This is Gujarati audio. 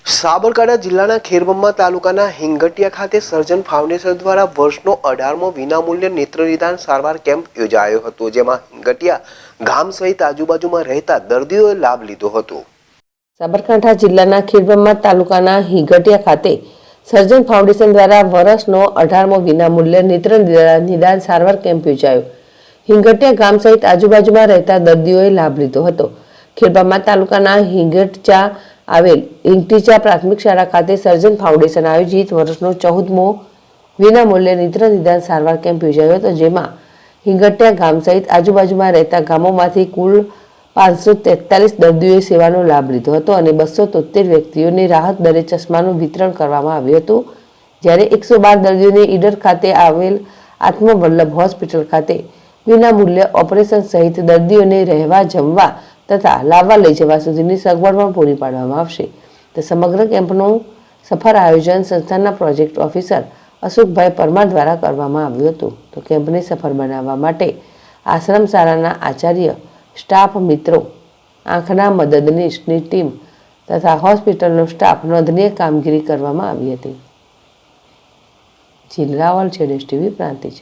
સાબરકાંઠા જિલ્લાના ખેરબમ્મા તાલુકાના હિંગટિયા ખાતે સર્જન ફાઉન્ડેશન દ્વારા વર્ષનો 18મો વિનામૂલ્ય નેત્રનિદાન સારવાર કેમ્પ યોજાયો હતો, જેમાં હિંગટિયા ગામ સહિત આજુબાજુમાં રહેતા દર્દીઓએ લાભ લીધો હતો. સાબરકાંઠા જિલ્લાના ખેરબમ્મા તાલુકાના હિંગટિયા ખાતે સર્જન ફાઉન્ડેશન દ્વારા વર્ષનો 18મો વિનામૂલ્ય નેત્રનિદાન સારવાર કેમ્પ યોજાયો. હિંગટિયા ગામ સહિત આજુબાજુમાં રહેતા દર્દીઓએ લાભ લીધો હતો. ખેરબમ્મા તાલુકાના હિંગટિયા આવેલ હિંગટિયા પ્રાથમિક શાળા ખાતે સર્જન ફાઉન્ડેશન આયોજિત વર્ષનો 14મો વિનામૂલ્ય નેત્રનિદાન સારવાર કેમ્પ યોજાયો હતો, જેમાં હિંગટિયા ગામ સહિત આજુબાજુમાં રહેતા ગામોમાંથી કુલ 543 દર્દીઓએ સેવાનો લાભ લીધો હતો અને 273 વ્યક્તિઓને રાહત દરે ચશ્માનું વિતરણ કરવામાં આવ્યું હતું. જ્યારે 112 દર્દીઓને ઈડર ખાતે આવેલ આત્મવલ્લભ હોસ્પિટલ ખાતે વિનામૂલ્ય ઓપરેશન સહિત દર્દીઓને રહેવા, જમવા તથા લાવવા લઈ જવા સુધીની સગવડ પણ પૂરી પાડવામાં આવશે. તો સમગ્ર કેમ્પનું સફળ આયોજન સંસ્થાના પ્રોજેક્ટ ઓફિસર અશોકભાઈ પરમાર દ્વારા કરવામાં આવ્યું હતું. તો કેમ્પને સફળ બનાવવા માટે આશ્રમ શાળાના આચાર્ય, સ્ટાફ મિત્રો, આંખના મદદનીશની ટીમ તથા હોસ્પિટલનો સ્ટાફ નોંધનીય કામગીરી કરવામાં આવી હતી. જિલ્લાવાલ છે, ટીવી પ્રાંતિજ.